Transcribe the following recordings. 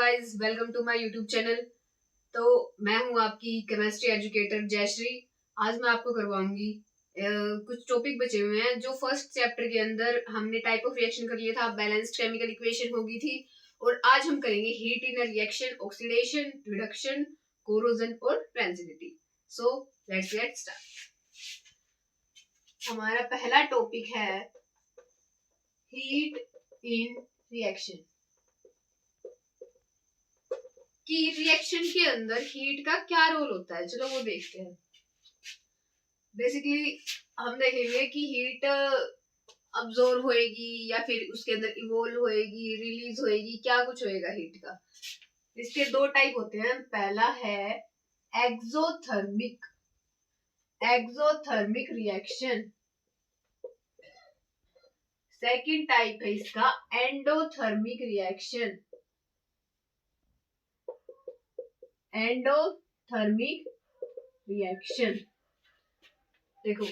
Guys, welcome to my YouTube channel. तो मैं हूं आपकी केमिस्ट्री एजुकेटर जयश्री। आज मैं आपको करवाऊंगी कुछ टॉपिक बचे हुए हैं जो फर्स्ट चैप्टर के अंदर हमने टाइप ऑफ रिएक्शन कर लिया था। बैलेंस्ड केमिकल इक्वेशन होगी थी और आज हम करेंगे heat in reaction, oxidation, reduction, corrosion और rancidity. So let's get start. हमारा पहला टॉपिक है हीट इन रिएक्शन। कि रिएक्शन के अंदर हीट का क्या रोल होता है, चलो वो देखते हैं। बेसिकली हम देखेंगे कि हीट अब्सॉर्ब होएगी या फिर उसके अंदर इवोल्व होएगी, रिलीज होएगी, क्या कुछ होएगा हीट का। इसके दो टाइप होते हैं। पहला है एक्सोथर्मिक रिएक्शन। सेकंड टाइप है इसका एंडोथर्मिक रिएक्शन। एंडोथर्मिक रिएक्शन देखो,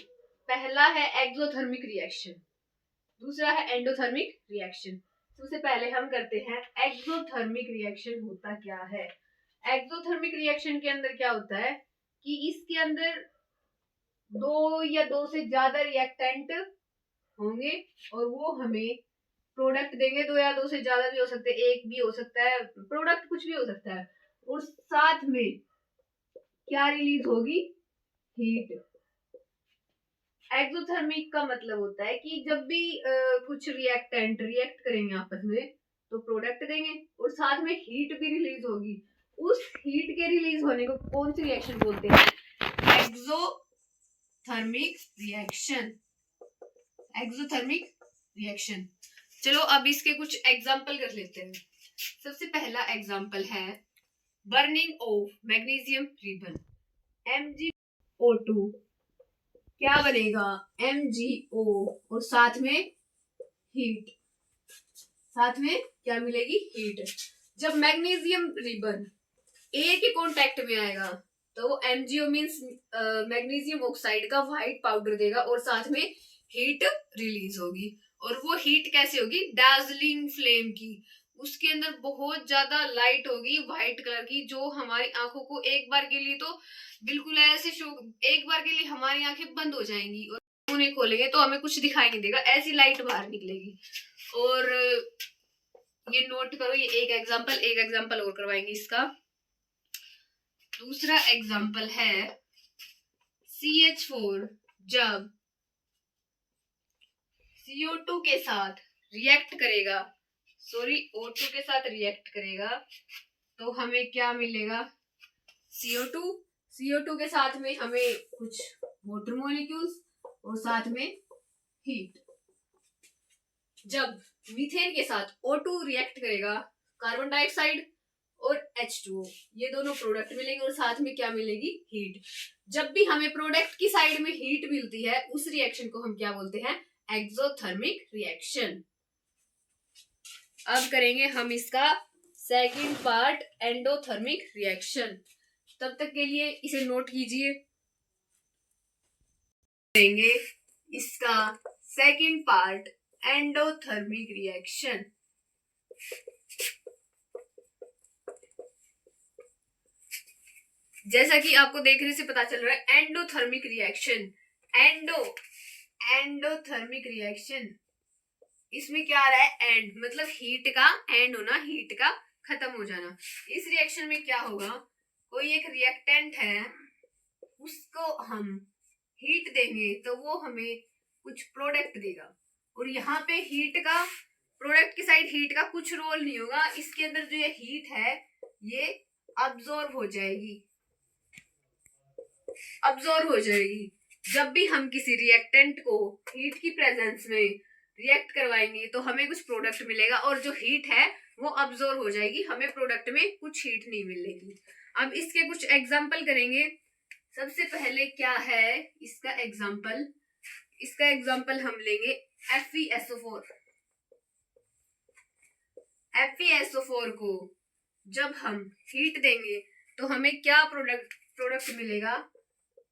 पहला है एक्सोथर्मिक रिएक्शन, दूसरा है एंडोथर्मिक रिएक्शन। सबसे पहले हम करते हैं एक्सोथर्मिक रिएक्शन होता क्या है। एक्सोथर्मिक रिएक्शन के अंदर क्या होता है कि इसके अंदर दो या दो से ज्यादा रिएक्टेंट होंगे और वो हमें प्रोडक्ट देंगे। दो या दो से ज्यादा भी हो सकते हैं, एक भी हो सकता है, प्रोडक्ट कुछ भी हो सकता है। और साथ में क्या रिलीज होगी? हीट। एक्सोथर्मिक का मतलब होता है कि जब भी कुछ रिएक्टेंट रिएक्ट करेंगे आपस में तो प्रोडक्ट देंगे और साथ में हीट भी रिलीज होगी। उस हीट के रिलीज होने को कौन सी रिएक्शन बोलते हैं? Exothermic reaction. Exothermic reaction. चलो अब इसके कुछ एग्जांपल कर लेते हैं। सबसे पहला एग्जांपल है burning of magnesium ribbon, MgO2। क्या बनेगा? MgO और साथ में हीट। साथ में क्या मिलेगी? हीट। जब मैग्नीशियम रिबन A के कांटेक्ट में आएगा तो MgO मींस मैग्नीशियम ऑक्साइड का व्हाइट पाउडर देगा और साथ में हीट रिलीज होगी। और वो हीट कैसे होगी? डार्जलिंग फ्लेम की। उसके अंदर बहुत ज्यादा लाइट होगी व्हाइट कलर की, जो हमारी आंखों को एक बार के लिए तो बिल्कुल ऐसे शो, एक बार के लिए हमारी आंखें बंद हो जाएंगी और उन्हें खोलेंगे तो हमें कुछ दिखाई नहीं देगा, ऐसी लाइट बाहर निकलेगी। और ये नोट करो, ये एक एग्जांपल और करवाएंगे इसका। दूसरा एग्जांपल है CH4 जब CO2 के साथ रिएक्ट करेगा, O2 के साथ रिएक्ट करेगा तो हमें क्या मिलेगा? CO2 के साथ में हमें कुछ वाटर मॉलिक्यूल्स और साथ में हीट। जब मीथेन के साथ O2 रिएक्ट करेगा, कार्बन डाइऑक्साइड और H2O, ये दोनों प्रोडक्ट मिलेंगे और साथ में क्या मिलेगी? हीट। जब भी हमें प्रोडक्ट की साइड में हीट मिलती है उस रिएक्शन को हम क्या बोलते हैं? Exothermic reaction. अब करेंगे हम इसका सेकंड पार्ट, एंडोथर्मिक रिएक्शन। तब तक के लिए इसे नोट कीजिए। करेंगे इसका सेकंड पार्ट, एंडोथर्मिक रिएक्शन। जैसा कि आपको देखने से पता चल रहा है, एंडोथर्मिक रिएक्शन। एंडोथर्मिक रिएक्शन, इसमें क्या आ रहा है? एंड मतलब हीट का एंड होना, हीट का खत्म हो जाना। इस रिएक्शन में क्या होगा? कोई एक रिएक्टेंट है, उसको हम हीट देंगे तो वो हमें कुछ प्रोडक्ट देगा और यहाँ पे हीट का, प्रोडक्ट की साइड हीट का कुछ रोल नहीं होगा। इसके अंदर जो ये हीट है ये अब्सॉर्ब हो जाएगी। जब भी हम किसी रिएक्टेंट को हीट की प्रेजेंस में रिएक्ट करवाएंगे तो हमें कुछ प्रोडक्ट मिलेगा और जो हीट है वो अब्सॉर्ब हो जाएगी, हमें प्रोडक्ट में कुछ हीट नहीं मिलेगी। अब इसके कुछ एग्जांपल करेंगे। सबसे पहले क्या है इसका एग्जांपल? इसका एग्जांपल हम लेंगे FeSO4। FeSO4 को जब हम हीट देंगे तो हमें क्या प्रोडक्ट मिलेगा?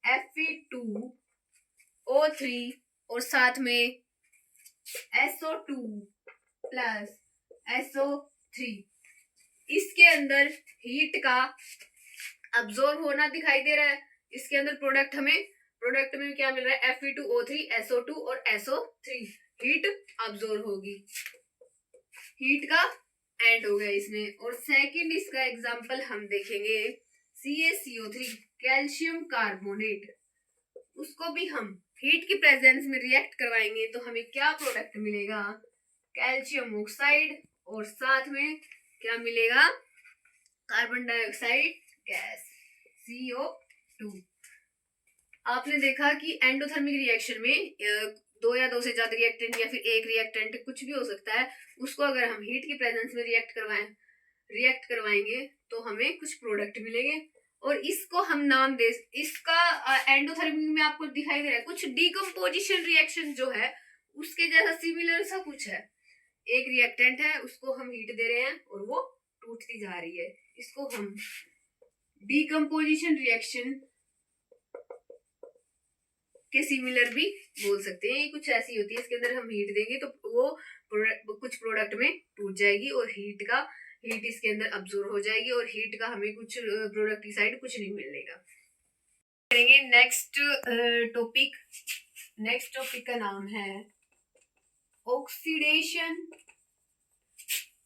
Fe2O3 और साथ में SO2 प्लस SO3। इसके अंदर हीट का अब्सॉर्ब होना दिखाई दे रहा है। इसके अंदर प्रोडक्ट में क्या मिल रहा है, Fe2O3 SO2 और SO3। हीट अब्सॉर्ब होगी, हीट का एंड हो गया इसमें। और सेकंड इसका एग्जांपल हम देखेंगे CaCO3 कैल्शियम कार्बोनेट। उसको भी हम हीट की प्रेजेंस में रिएक्ट करवाएंगे तो हमें क्या प्रोडक्ट मिलेगा, कैल्शियम ऑक्साइड, और साथ में क्या मिलेगा, कार्बन डाइऑक्साइड गैस CO2। आपने देखा कि एंडोथर्मिक रिएक्शन में दो या दो से ज्यादा रिएक्टेंट या फिर एक रिएक्टेंट कुछ भी हो सकता है, उसको अगर हम हीट की प्रेजेंस में रिएक्ट करवाएंगे तो हमें कुछ प्रोडक्ट मिलेंगे। और इसको हम नाम दे, इसका एंडोथर्मिक में आपको दिखाई दे रहा है कुछ डिकम्पोजिशन रिएक्शन जो है उसके जैसा सिमिलर सा कुछ है। एक रिएक्टेंट है, उसको हम हीट दे रहे हैं और वो टूटती जा रही है, इसको हम डिकम्पोजिशन रिएक्शन के सिमिलर भी बोल सकते हैं। ये कुछ ऐसी होती है, इसके अंदर हम हीट देंगे तो वो कुछ प्रोडक्ट में टूट जाएगी और हीट इसके अंदर अब्सॉर्ब हो जाएगी और हीट का हमें कुछ प्रोडक्ट की साइड कुछ नहीं मिलेगा। करेंगे नेक्स्ट टॉपिक का नाम है ऑक्सीडेशन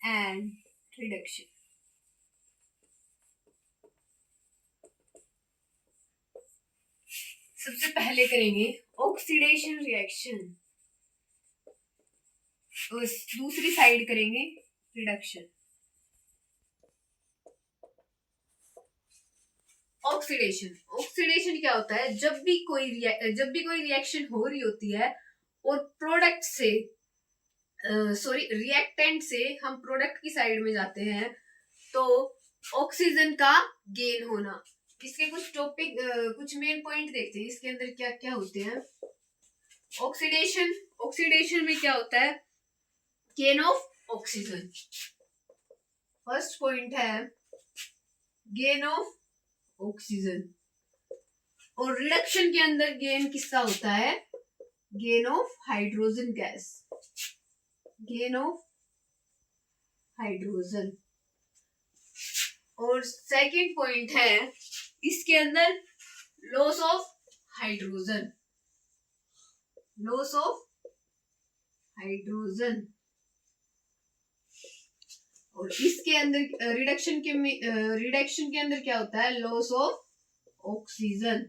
एंड रिडक्शन। सबसे पहले करेंगे ऑक्सीडेशन रिएक्शन, दूसरी साइड करेंगे रिडक्शन। ऑक्सीडेशन क्या होता है, जब भी कोई रिएक्शन हो रही होती है और प्रोडक्ट से रिएक्टेंट से हम प्रोडक्ट की साइड में जाते हैं तो ऑक्सीजन का गेन होना। इसके कुछ मेन पॉइंट देखते हैं, इसके अंदर क्या क्या होते हैं। ऑक्सीडेशन में क्या होता है, gain of oxygen. First point है गेन ऑफ ऑक्सीजन। और रिडक्शन के अंदर गेन किसका होता है, gain of hydrogen gas, gain of hydrogen. और सेकंड पॉइंट है इसके अंदर loss of hydrogen, loss of hydrogen. और इसके अंदर रिडक्शन के अंदर क्या होता है, लॉस ऑफ ऑक्सीजन।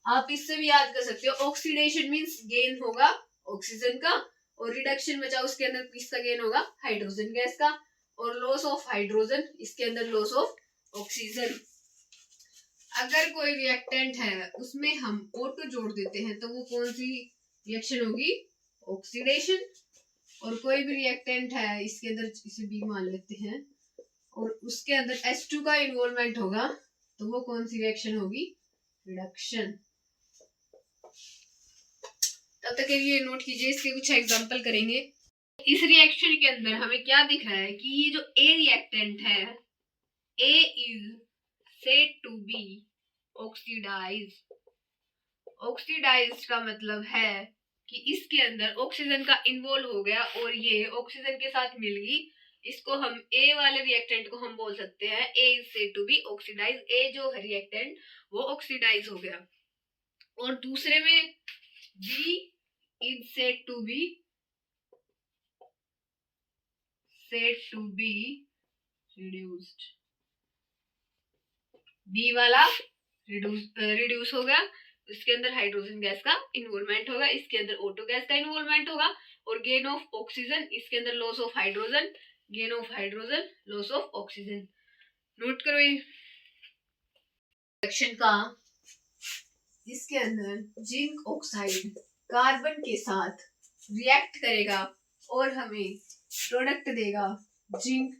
आप इससे भी याद कर सकते हो, ऑक्सीडेशन मींस गेन होगा ऑक्सीजन का और रिडक्शन बचा उसके अंदर किसका गेन होगा, हाइड्रोजन गैस का। और लॉस ऑफ हाइड्रोजन, इसके अंदर लॉस ऑफ ऑक्सीजन। अगर कोई रिएक्टेंट है उसमें हम O2 जोड़ देते हैं तो वो कौन सी रिएक्शन होगी, ऑक्सीडेशन। और कोई भी रिएक्टेंट है, इसके अंदर इसे B मान लेते हैं और उसके अंदर H2 का इन्वॉल्वमेंट होगा तो वो कौन सी रिएक्शन होगी, रिडक्शन। तब तक ये नोट कीजिए, इसके कुछ एग्जांपल करेंगे। इस रिएक्शन के अंदर हमें क्या दिख रहा है कि ये जो A रिएक्टेंट है, A is said to be oxidized। Oxidized का मतलब है कि इसके अंदर ऑक्सीजन का इन्वॉल्व हो गया और ये ऑक्सीजन के साथ मिल गई। इसको हम A वाले रिएक्टेंट को हम बोल सकते हैं A is said to be oxidized। A जो है रिएक्टेंट वो ऑक्सीडाइज हो गया। और दूसरे में B is said to be reduced। B वाला रिड्यूस हो गया, इसके अंदर हाइड्रोजन गैस का इन्वॉल्वमेंट होगा, इसके अंदर O2 गैस का इन्वॉल्वमेंट होगा। और गेन ऑफ ऑक्सीजन, इसके अंदर loss of hydrogen, gain of hydrogen, loss of oxygen. Note करो ये रिएक्शन का। इसके अंदर जिंक ऑक्साइड कार्बन के साथ रिएक्ट करेगा और हमें प्रोडक्ट देगा जिंक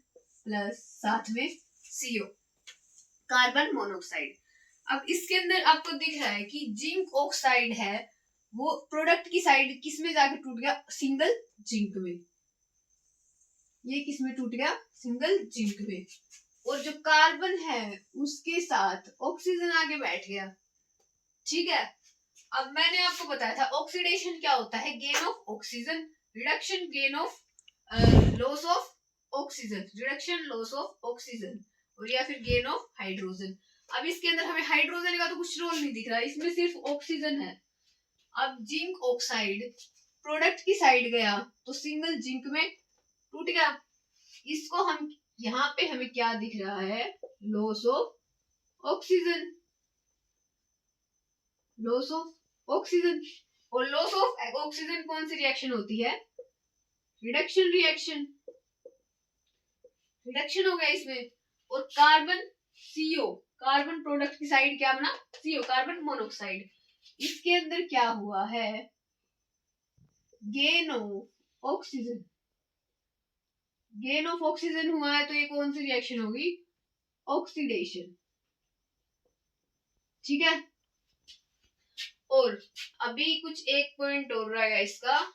प्लस साथ में CO, कार्बन मोनोऑक्साइड। अब इसके अंदर आपको दिख रहा है कि जिंक ऑक्साइड है वो प्रोडक्ट की साइड किस में जाके टूट गया, सिंगल जिंक में। ये किस में टूट गया, सिंगल जिंक में। और जो कार्बन है उसके साथ ऑक्सीजन आके बैठ गया। ठीक है, अब मैंने आपको बताया था ऑक्सीडेशन क्या होता है, gain of oxygen, reduction gain of loss of oxygen, reduction loss of oxygen, और या फिर गेन ऑफ हाइड्रोजन। अब इसके अंदर हमें हाइड्रोजन का तो कुछ रोल नहीं दिख रहा, इसमें सिर्फ ऑक्सीजन है। अब जिंक ऑक्साइड प्रोडक्ट की साइड गया तो सिंगल जिंक में टूट गया। इसको हम यहाँ पे हमें क्या दिख रहा है, loss of oxygen, loss of oxygen. और लॉस ऑफ ऑक्सीजन कौन सी रिएक्शन होती है, रिडक्शन रिएक्शन, रिडक्शन हो गया इसमें। और कार्बन सीओ, कार्बन प्रोडक्ट की साइड क्या बना, सीओ कार्बन मोनोऑक्साइड। इसके अंदर क्या हुआ है, gain of oxygen, gain of oxygen हुआ है, तो ये कौन सी रिएक्शन होगी, ऑक्सीडेशन, ठीक है। और अभी कुछ एक पॉइंट और रहेगा इसका,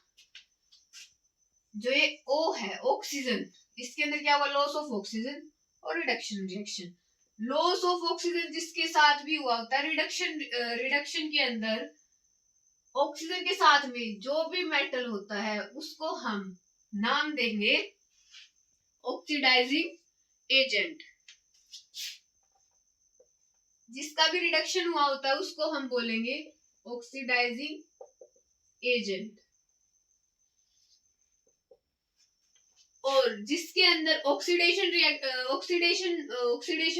जो ये O है ऑक्सीजन, इसके अंदर क्या हुआ, लॉस ऑफ ऑक्सीजन और reduction reaction. Loss of oxygen जिसके साथ भी हुआ होता है, रिडक्शन रिडक्शन के अंदर ऑक्सीजन के साथ में जो भी मेटल होता है उसको हम नाम देंगे ऑक्सीडाइजिंग एजेंट। जिसका भी रिडक्शन हुआ होता है उसको हम बोलेंगे ऑक्सीडाइजिंग एजेंट। और जिसके अंदर ऑक्सीडेशन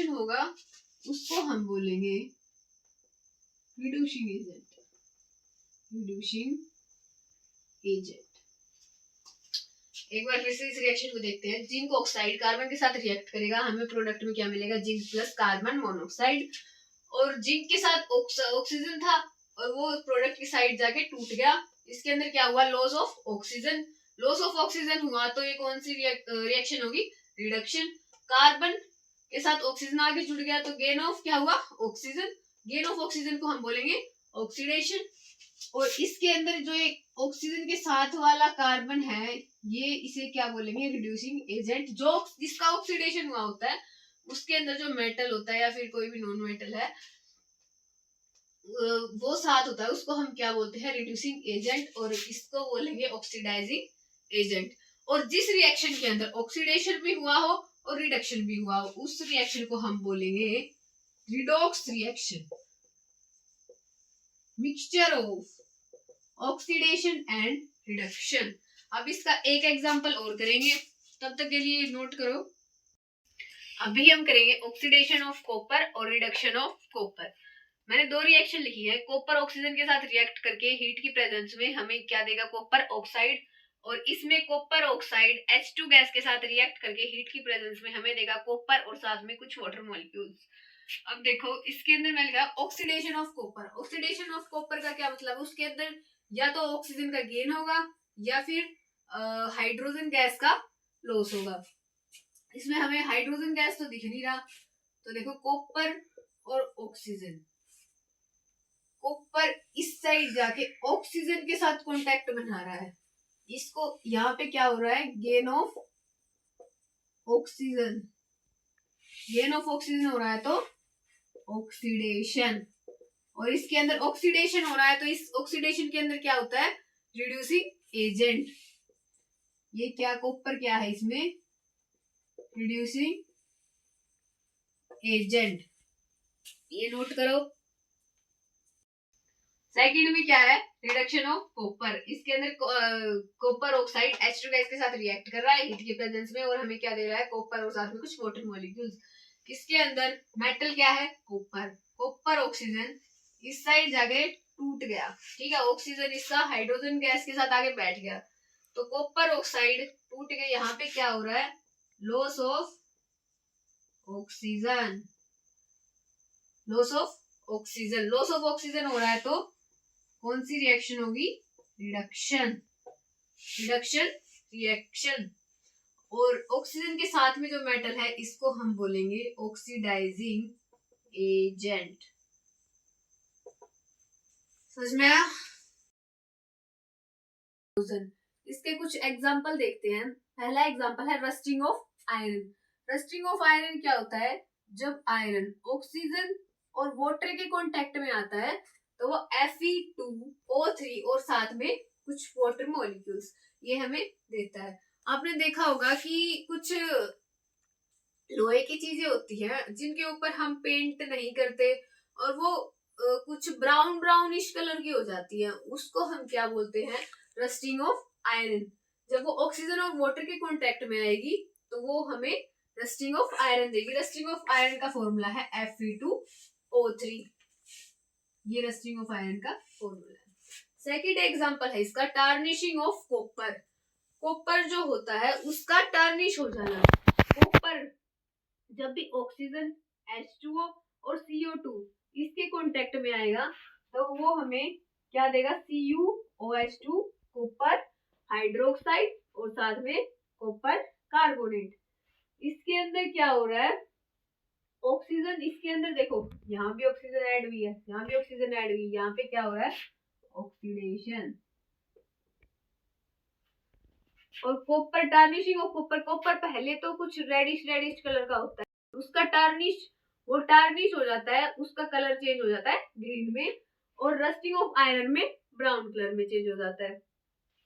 होगा उसको हम बोलेंगे रिड्यूसिंग एजेंट, रिड्यूसिंग एजेंट। एक बार फिर से इस रिएक्शन को देखते हैं। जिंक ऑक्साइड कार्बन के साथ रिएक्ट करेगा, हमें प्रोडक्ट में क्या मिलेगा, जिंक प्लस कार्बन मोनोऑक्साइड। और जिंक के साथ ऑक्सीजन था और वो प्रोडक्ट की साइड जाके टूट गया। इसके अंदर क्या हुआ, loss of oxygen, loss of oxygen हुआ तो ये कौन सी रिएक्शन होगी, रिडक्शन। कार्बन के साथ ऑक्सीजन आगे जुड़ गया तो गेन ऑफ क्या हुआ, ऑक्सीजन, गेन ऑफ ऑक्सीजन को हम बोलेंगे ऑक्सीडेशन। और इसके अंदर जो एक ऑक्सीजन के साथ वाला कार्बन है, ये इसे क्या बोलेंगे, रिड्यूसिंग एजेंट। जो जिसका ऑक्सीडेशन हुआ होता है उसके अंदर जो मेटल होता है या फिर कोई भी नॉन मेटल है वो साथ होता है, उसको हम क्या बोलते हैं, रिड्यूसिंग एजेंट। और इसको बोलेंगे ऑक्सीडाइजिंग एजेंट। और जिस रिएक्शन के अंदर ऑक्सीडेशन भी हुआ हो और रिडक्शन भी हुआ हो उस रिएक्शन को हम बोलेंगे redox reaction, mixture of oxidation and reduction. अब इसका एक एग्जांपल और करेंगे, तब तक के लिए नोट करो। अभी हम करेंगे ऑक्सीडेशन ऑफ कॉपर और रिडक्शन ऑफ कॉपर। मैंने दो रिएक्शन लिखी है, कॉपर ऑक्सीजन के साथ रिएक्ट करके हीट की प्रेजेंस में हमें क्या देगा, कॉपर ऑक्साइड। और इसमें कॉपर ऑक्साइड H2 गैस के साथ रिएक्ट करके हीट की प्रेजेंस में हमें देगा कॉपर और साथ में कुछ वाटर मॉलिक्यूल्स। अब देखो इसके अंदर मैं लिखा oxidation of copper. Oxidation of copper का क्या मतलब, उसके अंदर या तो ऑक्सीजन का गेन होगा या फिर हाइड्रोजन गैस का लॉस होगा। इसमें हमें हाइड्रोजन गैस तो दिख नहीं रहा, तो देखो कॉपर और ऑक्सीजन, कॉपर इस साइड जाके ऑक्सीजन के साथ कांटेक्ट बना रहा है, इसको यहाँ पे क्या हो रहा है, gain of oxygen, gain of oxygen हो रहा है तो ऑक्सीडेशन। और इसके अंदर ऑक्सीडेशन हो रहा है तो इस ऑक्सीडेशन के अंदर क्या होता है, रिड्यूसिंग एजेंट। ये क्या कॉपर क्या है इसमें, रिड्यूसिंग एजेंट, ये नोट करो। सेकंड में क्या है, रिडक्शन ऑफ कॉपर। इसके अंदर कॉपर ऑक्साइड H2 गैस के साथ रिएक्ट कर रहा है हीट के प्रेजेंस में और हमें क्या दे रहा है, कॉपर और साथ में कुछ वाटर मॉलिक्यूल्स। इसके अंदर मेटल क्या है, कॉपर, कॉपर ऑक्सीजन इस साइड जाके टूट गया, ठीक है, ऑक्सीजन इसका हाइड्रोजन गैस के साथ आगे बैठ गया तो कॉपर ऑक्साइड टूट गया। यहाँ पे क्या हो रहा है, loss of oxygen, loss of oxygen, loss of oxygen हो रहा है तो कौन सी रिएक्शन होगी, रिडक्शन, रिडक्शन रिएक्शन। और ऑक्सीजन के साथ में जो मेटल है इसको हम बोलेंगे ऑक्सीडाइजिंग एजेंट। समझ में आया। इसके कुछ एग्जांपल देखते हैं। पहला एग्जांपल है rusting of iron. Rusting of iron क्या होता है, जब आयरन ऑक्सीजन और वाटर के कांटेक्ट में आता है तो वो Fe2O3 और साथ में कुछ वाटर मॉलिक्यूल्स ये हमें देता है। आपने देखा होगा कि कुछ लोहे की चीजें होती हैं जिनके ऊपर हम पेंट नहीं करते और वो कुछ ब्राउन ब्राउनिश कलर की हो जाती है, उसको हम क्या बोलते हैं? Rusting of iron. जब वो ऑक्सीजन और वाटर के कांटेक्ट में आएगी तो वो हमें रस्टिंग ऑफ आयरन देगी। रस्टिंग ऑफ आयरन का फॉर्मूला है Fe2O3। ये रस्टिंग ऑफ आयरन का फॉर्मूला है। सेकंड एग्जांपल है इसका टार्निशिंग ऑफ कॉपर। कॉपर जो होता है उसका टार्निश हो जाना। कॉपर जब भी ऑक्सीजन H2O और CO2 इसके कांटेक्ट में आएगा तो वो हमें क्या देगा? CuOH2 कॉपर हाइड्रोक्साइड और साथ में कॉपर कार्बोनेट। इसके अंदर क्या हो रहा है? ऑक्सीजन इसके अंदर देखो, यहाँ भी ऑक्सीजन ऐड हुई है, यहाँ भी ऑक्सीजन ऐड हुई है, यहाँ पे क्या हो रहा है? ऑक्सीडेशन। और copper tarnishing of copper. Copper पहले तो कुछ रेडिश रेडिश कलर का होता है, उसका टार्निश वो टार्निश हो जाता है, उसका कलर चेंज हो जाता है ग्रीन में, और रस्टिंग ऑफ आयरन में ब्राउन कलर में चेंज हो जाता है।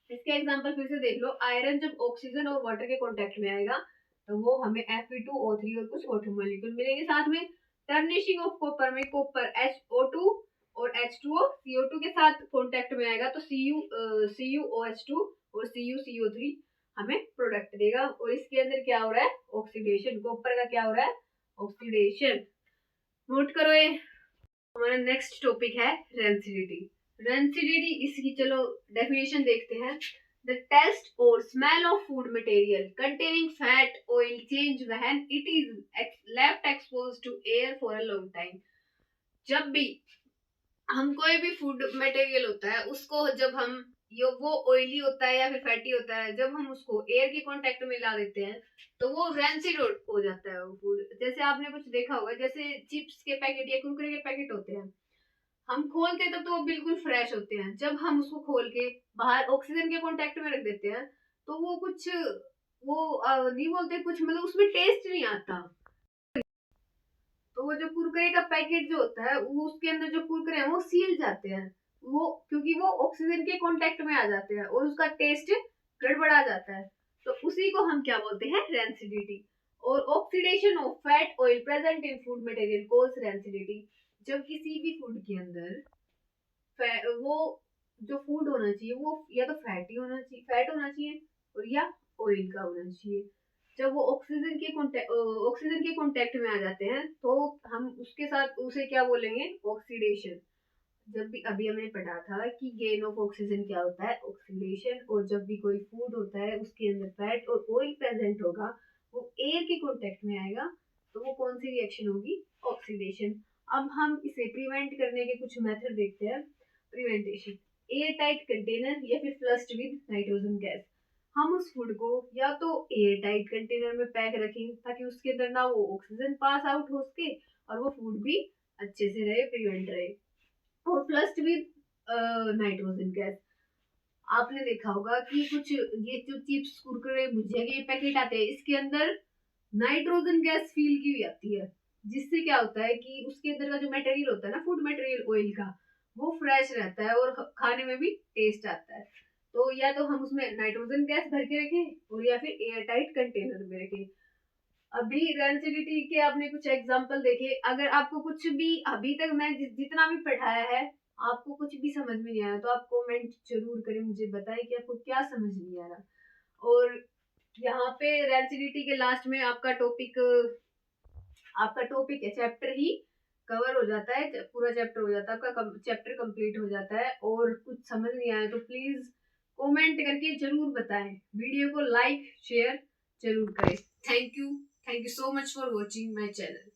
इसके एग्जांपल फिर से देख लो। आयरन जब ऑक्सीजन और वाटर के कांटेक्ट में आएगा तो वो हमें Fe2O3 और कुछ वाटर मॉलिक्यूल मिलेंगे साथ में। टर्निशिंग ऑफ कॉपर में कॉपर HO2 और H2O CO2 के साथ कांटेक्ट में आएगा तो CuOH2 और CuCO3 हमें प्रोडक्ट देगा। और इसके अंदर क्या हो रहा है? ऑक्सीडेशन। कॉपर का क्या हो रहा है? ऑक्सीडेशन। नोट करो ये। हमारा नेक्स्ट टॉपिक है रेंसिडिटी। रेंसिडिटी इसकी चलो डेफिनेशन देखते हैं। The taste or smell of food material containing fat, oil change when it is left exposed to air for a long time. जब भी हम कोई भी फूड मटेरियल होता है उसको जब हम वो ऑयली होता है या फिर फैटी होता है, जब हम उसको एयर के कांटेक्ट में ला देते हैं तो वो रैंसिड हो जाता है वो फूड। जैसे आपने कुछ देखा होगा, जैसे चिप्स के पैकेट या कुरकुरे के पैकेट होते हैं, हम खोलते हैं तब तो वो बिल्कुल फ्रेश होते हैं, जब हम उसको खोल के बाहर ऑक्सीजन के कांटेक्ट में रख देते हैं तो वो कुछ वो नहीं बोलते कुछ, मतलब उसमें टेस्ट नहीं आता। तो वो जो कुरकुरे का पैकेट जो होता है वो उसके अंदर जो कुरकुरे हैं वो सील जाते हैं, वो क्योंकि वो ऑक्सीजन के कांटेक्ट में आ जाते हैं और उसका टेस्ट गड़बड़ा जाता है। तो उसी को हम क्या बोलते हैं? रेंसिडिटी। और oxidation of fat oil present in food material cause rancidity. जब किसी भी फूड के अंदर वो जो फूड होना चाहिए वो या तो फैटी होना चाहिए, फैट होना चाहिए, और या ऑयल का होना चाहिए। जब वो ऑक्सीजन के कांटेक्ट में आ जाते हैं तो हम उसके साथ उसे क्या बोलेंगे? ऑक्सीडेशन। जब भी अभी हमने पढ़ा था कि गेन ऑफ ऑक्सीजन क्या होता है? ऑक्सीडेशन। और जब भी कोई फूड होता है उसके अंदर फैट और ऑयल प्रेजेंट होगा, वो एयर के कांटेक्ट में आएगा तो वो कौन सी रिएक्शन होगी? ऑक्सीडेशन। अब हम इसे प्रिवेंट करने के कुछ मेथड देखते हैं। प्रिवेंटेशन, एयर टाइट कंटेनर या फिर फ्लश्ड विद नाइट्रोजन गैस। हम उस फूड को या तो एयर टाइट कंटेनर में पैक रखें ताकि उसके अंदर ना वो ऑक्सीजन पास आउट हो सके और वो फूड भी अच्छे से रहे, प्रिवेंट रहे। और फ्लश्ड विद नाइट्रोजन गैस। आपने देखा होगा कि कुछ ये जो चिप्स कुरकुरे भुजिया के पैकेट आते हैं इसके अंदर नाइट्रोजन गैस फील की हुई आती है, जिससे क्या होता है कि उसके अंदर का जो मटेरियल होता है ना, फूड मटेरियल ऑयल का, वो फ्रेश रहता है और खाने में भी टेस्ट आता है। तो या तो हम उसमें नाइट्रोजन गैस भर के रखें और या फिर एयर टाइट कंटेनर में रखें। अभी रेंसिडिटी के आपने कुछ एग्जांपल देखे। अगर आपको कुछ भी अभी तक मैं जितना भी पढ़ाया है आपको कुछ भी समझ में नहीं आया तो आप कमेंट जरूर करें, मुझे बताएं कि आपको क्या समझ नहीं आ रहा। और यहाँ पे रेंसिडिटी के लास्ट में आपका टॉपिक है चैप्टर ही कवर हो जाता है, पूरा चैप्टर हो जाता है, आपका चैप्टर कंप्लीट हो जाता है। और कुछ समझ नहीं आया तो प्लीज कमेंट करके जरूर बताएं, वीडियो को लाइक शेयर जरूर करें। Thank you so much for watching my channel.